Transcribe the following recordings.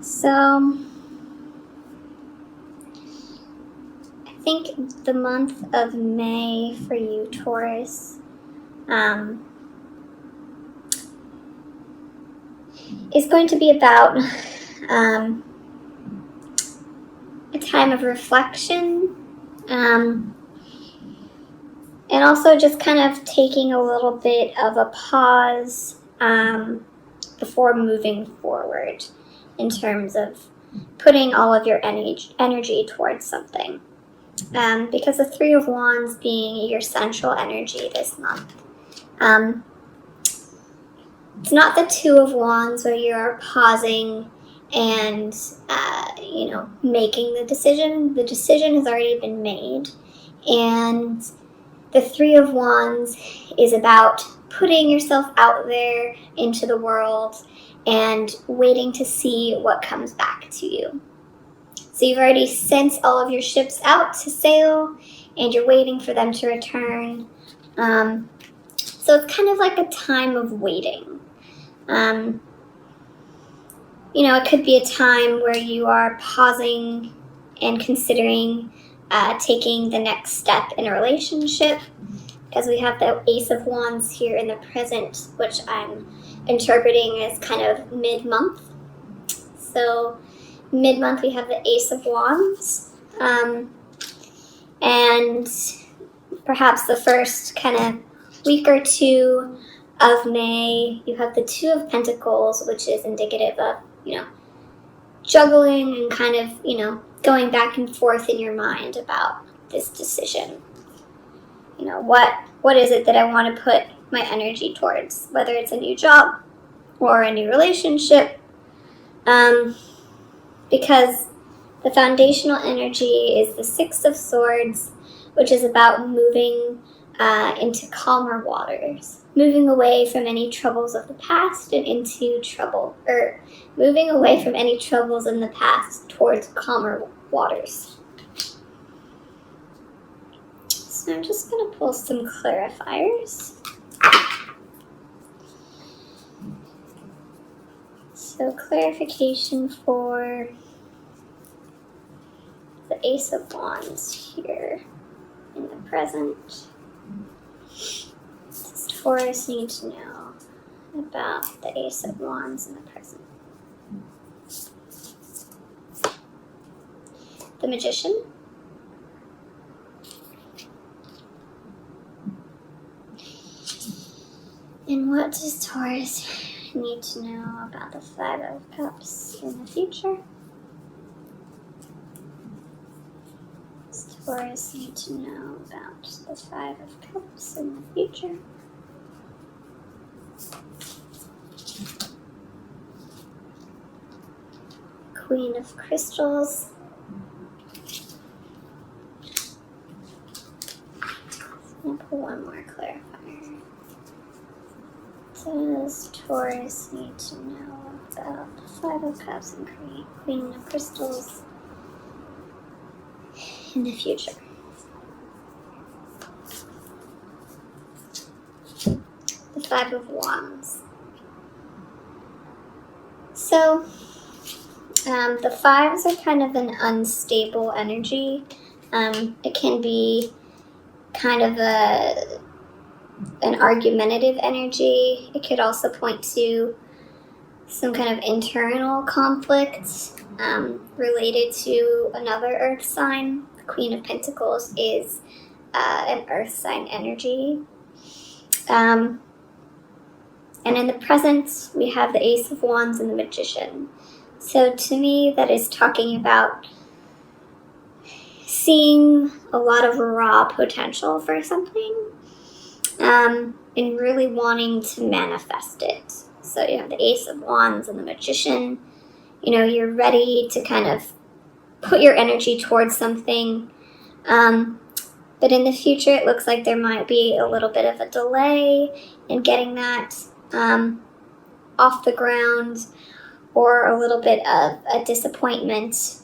So, I think the month of May for you, Taurus, is going to be about a time of reflection, and also just kind of taking a little bit of a pause before moving forward in terms of putting all of your energy towards something. Because the Three of Wands being your central energy this month. It's not the Two of Wands where you are pausing and, making the decision. The decision has already been made. And the Three of Wands is about putting yourself out there into the world and waiting to see what comes back to you. So you've already sent all of your ships out to sail, and you're waiting for them to return. So it's kind of like a time of waiting. It could be a time where you are pausing and considering taking the next step in a relationship, because we have the Ace of Wands here in the present, which I'm interpreting as kind of mid-month. So mid-month we have the Ace of Wands, and perhaps the first kind of week or two of May you have the Two of Pentacles, which is indicative of juggling and kind of going back and forth in your mind about this decision. What is it that I want to put my energy towards, whether it's a new job or a new relationship, because the foundational energy is the Six of Swords, which is about moving into calmer waters, moving away from any troubles of the past and moving away from any troubles in the past towards calmer waters. So I'm just going to pull some clarifiers. So clarification for the Ace of Wands here in the present. Does Taurus need to know about the Ace of Wands in the present? The Magician. And what does Taurus need to know about the Five of Cups in the future? Does Taurus need to know about the Five of Cups in the future? Queen of Crystals. I'll pull one more clarifier. Does Taurus need to know about the Five of Cups and Queen of Crystals in the future? The Five of Wands. So, the fives are kind of an unstable energy. It can be kind of an argumentative energy. It could also point to some kind of internal conflict related to another earth sign. The Queen of Pentacles is an earth sign energy. And in the present, we have the Ace of Wands and the Magician. So to me, that is talking about seeing a lot of raw potential for something, and really wanting to manifest it. So you have the Ace of Wands and the Magician. You're ready to kind of put your energy towards something. But in the future, it looks like there might be a little bit of a delay in getting that off the ground, or a little bit of a disappointment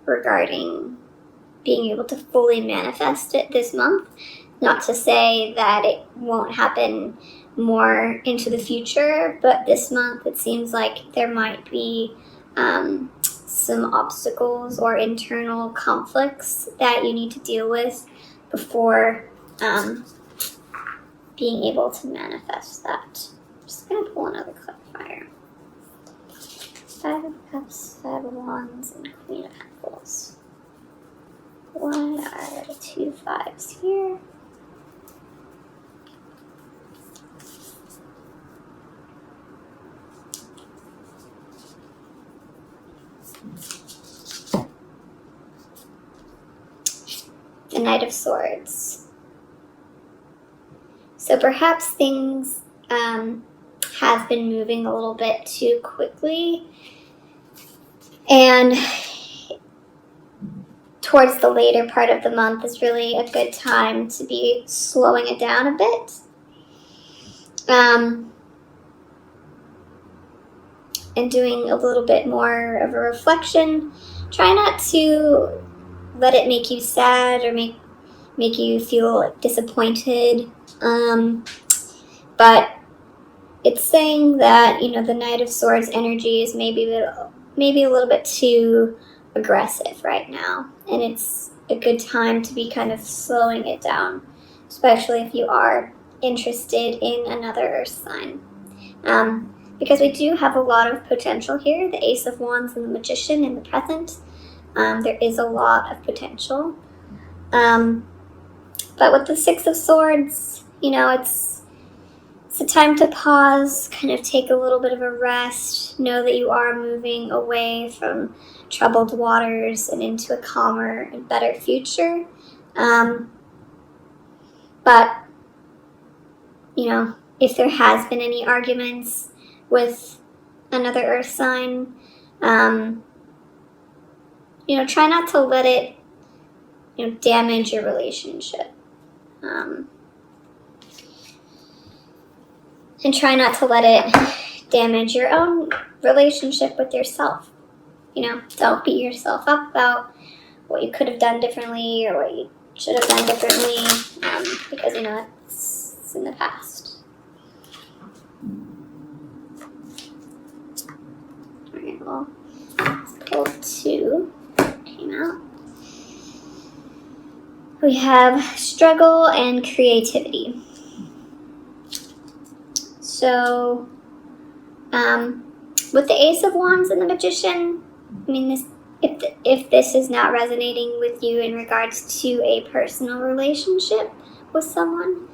regarding being able to fully manifest it this month. Not to say that it won't happen more into the future, but this month it seems like there might be some obstacles or internal conflicts that you need to deal with before being able to manifest that. I'm just going to pull another clarifier. Five of Cups, Five of Wands, and Queen of Pentacles. Why are the 2 5s here? The Knight of Swords. So perhaps things have been moving a little bit too quickly, and towards the later part of the month is really a good time to be slowing it down a bit. And doing a little bit more of a reflection. Try not to let it make you sad or make you feel disappointed. But it's saying that, the Knight of Swords energy is maybe a little bit too aggressive right now. And it's a good time to be kind of slowing it down, especially if you are interested in another earth sign. Because we do have a lot of potential here. The Ace of Wands and the Magician in the present. There is a lot of potential. But with the Six of Swords, it's a time to pause, kind of take a little bit of a rest, know that you are moving away from troubled waters and into a calmer and better future. But, if there has been any arguments with another earth sign, try not to let it, damage your relationship. And try not to let it damage your own relationship with yourself. Don't beat yourself up about what you could have done differently or what you should have done differently, because, it's in the past. Alright, well, pull 2 came out. We have struggle and creativity. So, with the Ace of Wands and the Magician, if this is not resonating with you in regards to a personal relationship with someone,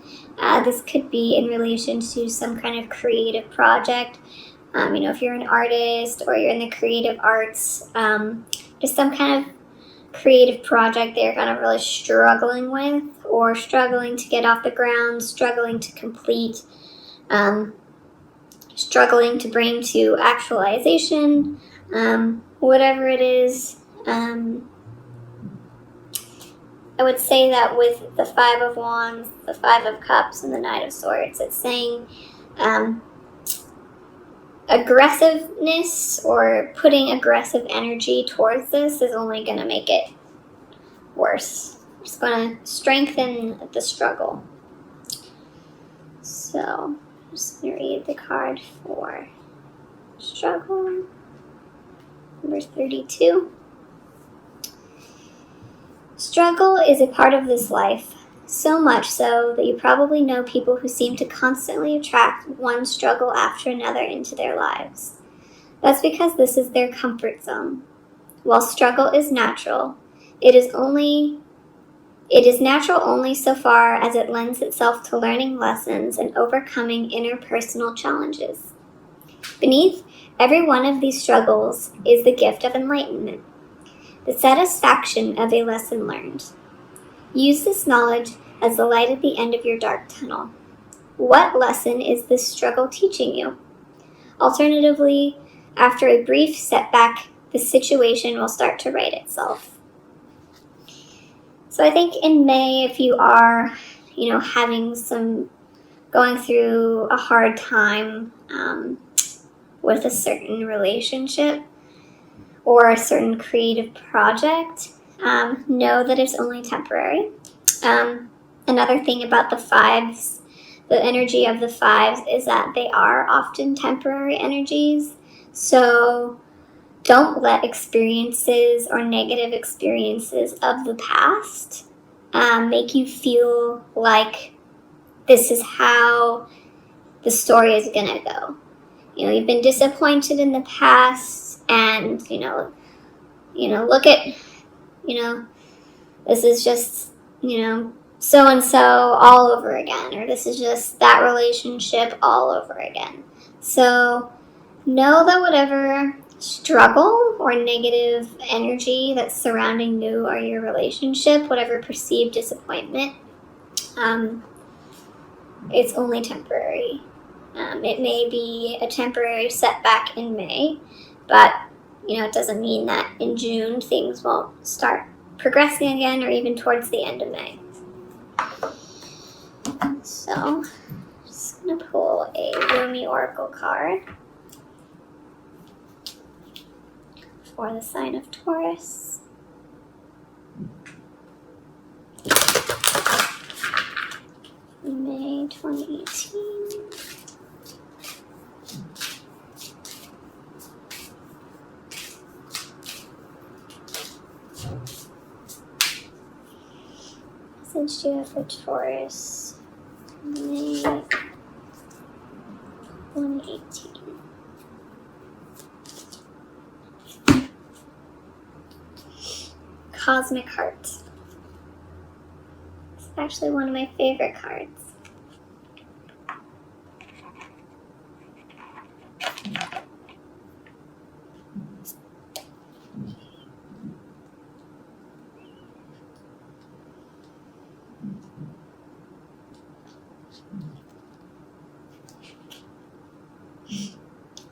this could be in relation to some kind of creative project. If you're an artist or you're in the creative arts, just some kind of creative project they're kind of really struggling with, or struggling to get off the ground, struggling to complete, struggling to bring to actualization, whatever it is. I would say that with the Five of Wands, the Five of Cups, and the Knight of Swords, it's saying aggressiveness or putting aggressive energy towards this is only going to make it worse. It's going to strengthen the struggle. So, I'm just going to read the card for struggle. Number 32. Struggle is a part of this life, so much so that you probably know people who seem to constantly attract one struggle after another into their lives. That's because this is their comfort zone. While struggle is natural, it is natural only so far as it lends itself to learning lessons and overcoming interpersonal challenges. Beneath every one of these struggles is the gift of enlightenment, the satisfaction of a lesson learned. Use this knowledge as the light at the end of your dark tunnel. What lesson is this struggle teaching you? Alternatively, after a brief setback, the situation will start to right itself. So I think in May, if you are, going through a hard time with a certain relationship or a certain creative project, know that it's only temporary. Another thing about the fives, the energy of the fives, is that they are often temporary energies. So don't let experiences or negative experiences of the past make you feel like this is how the story is going to go. You know, you've been disappointed in the past, and, look at, this is just, so-and-so all over again, or this is just that relationship all over again. So know that whatever struggle or negative energy that's surrounding you or your relationship, whatever perceived disappointment, it's only temporary. It may be a temporary setback in May, but it doesn't mean that in June things won't start progressing again, or even towards the end of May. So I'm just going to pull a Rumi Oracle card for the sign of Taurus. May 2018. Message do you have for Taurus? May 2018. Cosmic Heart. It's actually one of my favorite cards.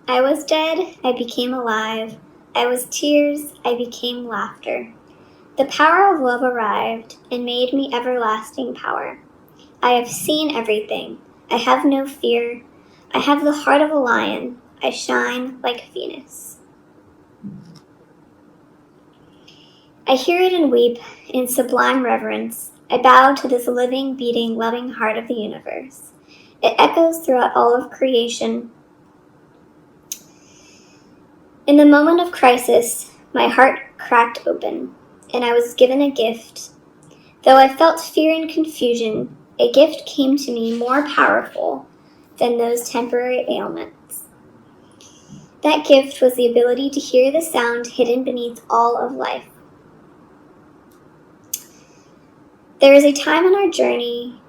I was dead, I became alive. I was tears, I became laughter. The power of love arrived and made me everlasting power. I have seen everything. I have no fear. I have the heart of a lion. I shine like Venus. I hear it and weep in sublime reverence. I bow to this living, beating, loving heart of the universe. It echoes throughout all of creation. In the moment of crisis, my heart cracked open, and I was given a gift. Though I felt fear and confusion, a gift came to me more powerful than those temporary ailments. That gift was the ability to hear the sound hidden beneath all of life. There is a time in our journey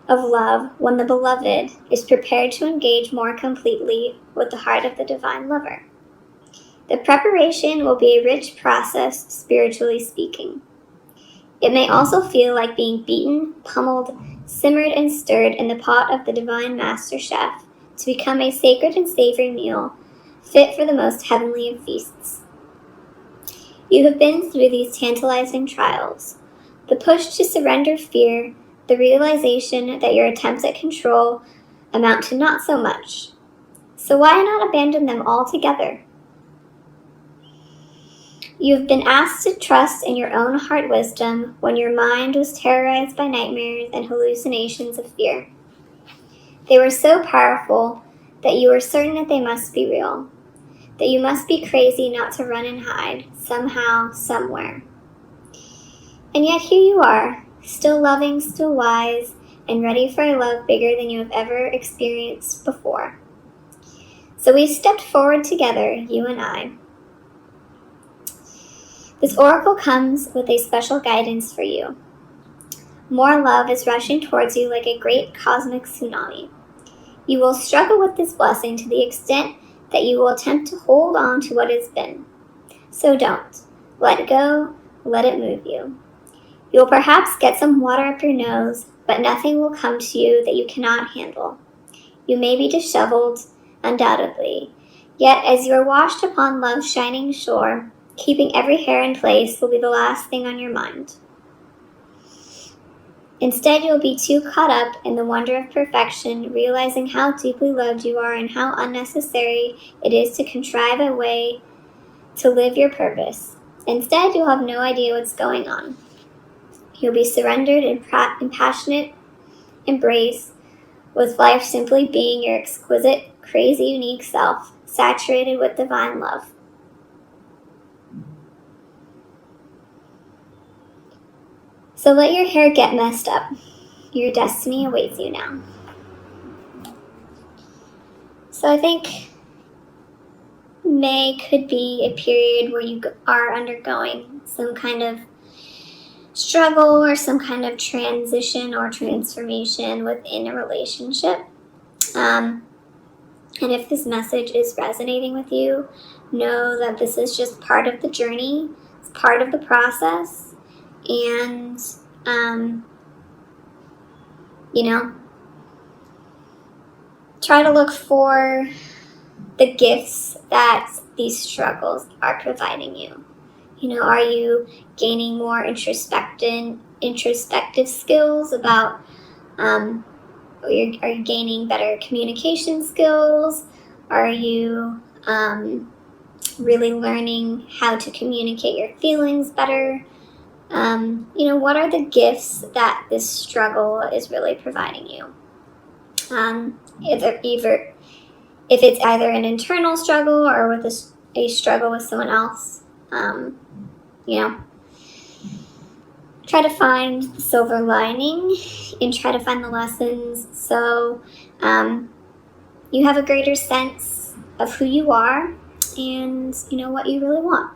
of love when the beloved is prepared to engage more completely with the heart of the divine lover. The preparation will be a rich process, spiritually speaking. It may also feel like being beaten, pummeled, simmered, and stirred in the pot of the divine master chef to become a sacred and savory meal, fit for the most heavenly of feasts. You have been through these tantalizing trials. The push to surrender fear, the realization that your attempts at control amount to not so much. So why not abandon them altogether? You have been asked to trust in your own heart wisdom when your mind was terrorized by nightmares and hallucinations of fear. They were so powerful that you were certain that they must be real, that you must be crazy not to run and hide, somehow, somewhere. And yet here you are, still loving, still wise, and ready for a love bigger than you have ever experienced before. So we stepped forward together, you and I. This oracle comes with a special guidance for you. More love is rushing towards you like a great cosmic tsunami. You will struggle with this blessing to the extent that you will attempt to hold on to what has been. So don't. Let go. Let it move you. You will perhaps get some water up your nose, but nothing will come to you that you cannot handle. You may be disheveled, undoubtedly. Yet as you are washed upon love's shining shore, keeping every hair in place will be the last thing on your mind. Instead, you will be too caught up in the wonder of perfection, realizing how deeply loved you are and how unnecessary it is to contrive a way to live your purpose. Instead, you'll have no idea what's going on. You'll be surrendered in passionate embrace, with life simply being your exquisite, crazy, unique self, saturated with divine love. So let your hair get messed up. Your destiny awaits you now. So I think May could be a period where you are undergoing some kind of struggle or some kind of transition or transformation within a relationship. And if this message is resonating with you, know that this is just part of the journey, it's part of the process, and, try to look for the gifts that these struggles are providing you. Are you gaining more introspective skills about, are you gaining better communication skills? Are you really learning how to communicate your feelings better? What are the gifts that this struggle is really providing you? If it's either an internal struggle or with a struggle with someone else, try to find the silver lining and try to find the lessons so you have a greater sense of who you are and what you really want.